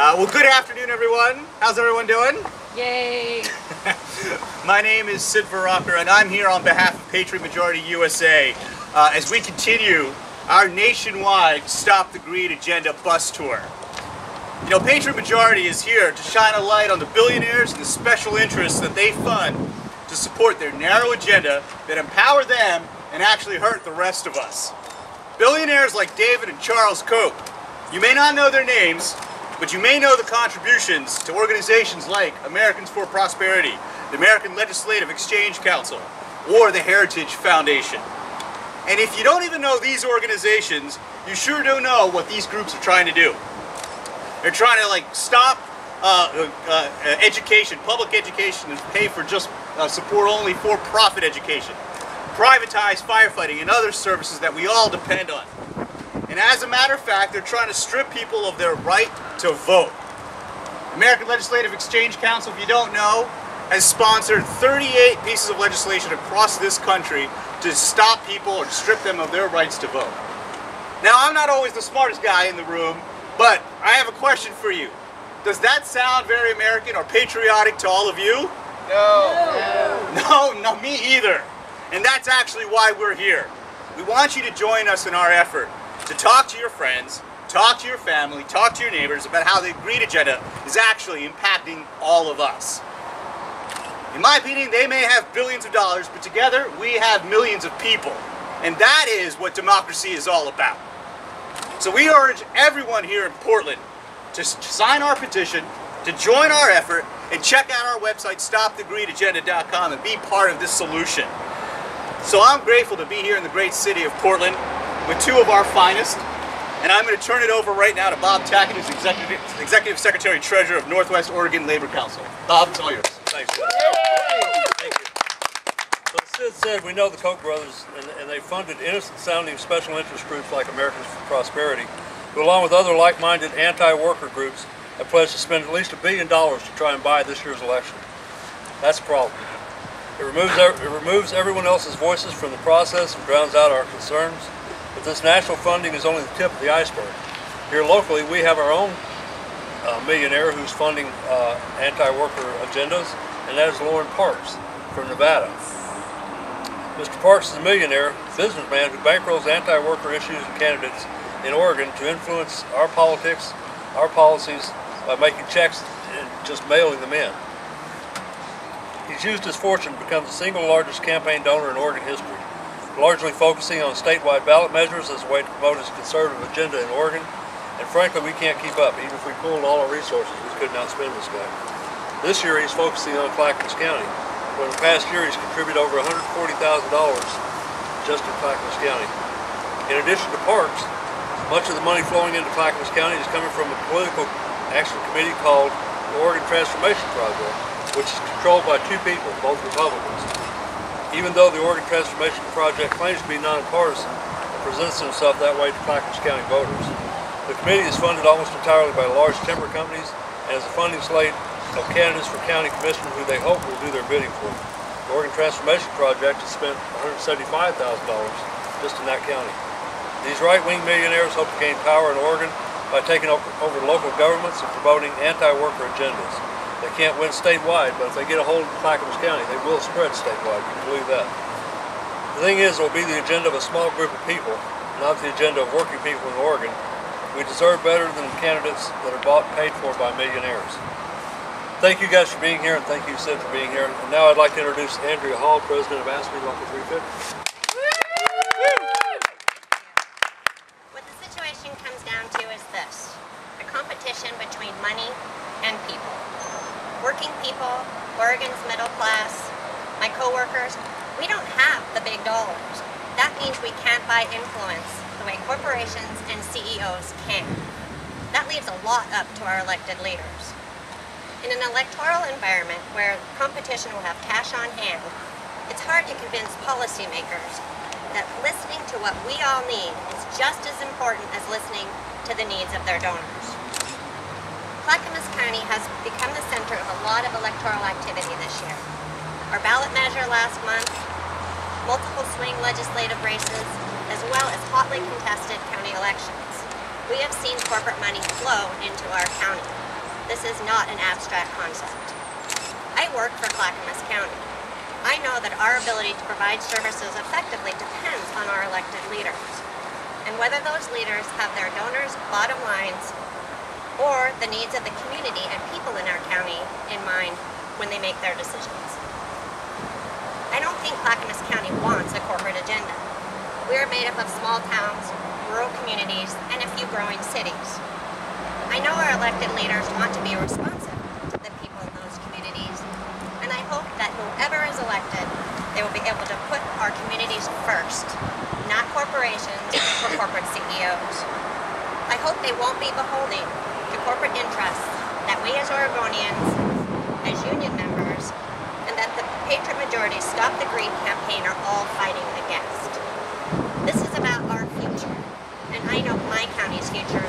Well, good afternoon, everyone. How's everyone doing? Yay! My name is Sid Veracker, and I'm here on behalf of Patriot Majority USA as we continue our nationwide Stop the Greed Agenda bus tour. You know, Patriot Majority is here to shine a light on the billionaires and the special interests that they fund to support their narrow agenda that empower them and actually hurt the rest of us. Billionaires like David and Charles Koch. You may not know their names, but you may know the contributions to organizations like Americans for Prosperity, the American Legislative Exchange Council, or the Heritage Foundation. And if you don't even know these organizations, you sure do know what these groups are trying to do. They're trying to stop education, public education, and pay for just support only for-profit education, privatize firefighting and other services that we all depend on. And as a matter of fact, they're trying to strip people of their right to vote. American Legislative Exchange Council, if you don't know, has sponsored 38 pieces of legislation across this country to stop people or to strip them of their rights to vote. Now, I'm not always the smartest guy in the room, but I have a question for you. Does that sound very American or patriotic to all of you? No. No, me either. And that's actually why we're here. We want you to join us in our effort to talk to your friends, talk to your family, talk to your neighbors about how the greed agenda is actually impacting all of us. In my opinion, they may have billions of dollars, but together we have millions of people. And that is what democracy is all about. So we urge everyone here in Portland to sign our petition, to join our effort, and check out our website, stopthegreedagenda.com, and be part of this solution. So I'm grateful to be here in the great city of Portland with two of our finest, and I'm going to turn it over right now to Bob Tackett, who's Executive Secretary Treasurer of Northwest Oregon Labor Council. Bob, it's all yours. Thanks, Sid. Thank you. So as Sid said, we know the Koch brothers, and they funded innocent-sounding special interest groups like Americans for Prosperity, who along with other like-minded anti-worker groups have pledged to spend at least $1 billion to try and buy this year's election. That's a problem. It removes everyone else's voices from the process and drowns out our concerns. But this national funding is only the tip of the iceberg. Here locally, we have our own millionaire who's funding anti-worker agendas, and that is Lauren Parks from Nevada. Mr. Parks is a millionaire businessman who bankrolls anti-worker issues and candidates in Oregon to influence our politics, our policies, by making checks and just mailing them in. He's used his fortune to become the single largest campaign donor in Oregon history, largely focusing on statewide ballot measures as a way to promote his conservative agenda in Oregon. And frankly, we can't keep up. Even if we pooled all our resources, we couldn't outspend this guy. This year, he's focusing on Clackamas County, where in the past year, he's contributed over $140,000 just in Clackamas County. In addition to Parks, much of the money flowing into Clackamas County is coming from a political action committee called the Oregon Transformation Project, which is controlled by two people, both Republicans. Even though the Oregon Transformation Project claims to be nonpartisan and presents himself that way to Clackamas County voters, the committee is funded almost entirely by large timber companies and has a funding slate of candidates for county commissioner who they hope will do their bidding for them. The Oregon Transformation Project has spent $175,000 just in that county. These right-wing millionaires hope to gain power in Oregon by taking over local governments and promoting anti-worker agendas. They can't win statewide, but if they get a hold of Clackamas County, they will spread statewide. You can believe that. The thing is, it will be the agenda of a small group of people, not the agenda of working people in Oregon. We deserve better than candidates that are bought and paid for by millionaires. Thank you guys for being here, and thank you, Sid, for being here. And now I'd like to introduce Andrea Hall, President of AFSCME Local 350. What the situation comes down to is this: a competition between money and people. Working people, Oregon's middle class, my co-workers, we don't have the big dollars. That means we can't buy influence the way corporations and CEOs can. That leaves a lot up to our elected leaders. In an electoral environment where competition will have cash on hand, it's hard to convince policymakers that listening to what we all need is just as important as listening to the needs of their donors. Clackamas County has become the center of a lot of electoral activity this year. Our ballot measure last month, multiple swing legislative races, as well as hotly contested county elections. We have seen corporate money flow into our county. This is not an abstract concept. I work for Clackamas County. I know that our ability to provide services effectively depends on our elected leaders, and whether those leaders have their donors' bottom lines or the needs of the community and people in our county in mind when they make their decisions. I don't think Clackamas County wants a corporate agenda. We are made up of small towns, rural communities, and a few growing cities. I know our elected leaders want to be responsive to the people in those communities, and I hope that whoever is elected, they will be able to put our communities first, not corporations or corporate CEOs. I hope they won't be beholden to corporate interests that we as Oregonians, as union members, and that the Patriot Majority Stop the Greed campaign are all fighting against. This is about our future, and I know my county's future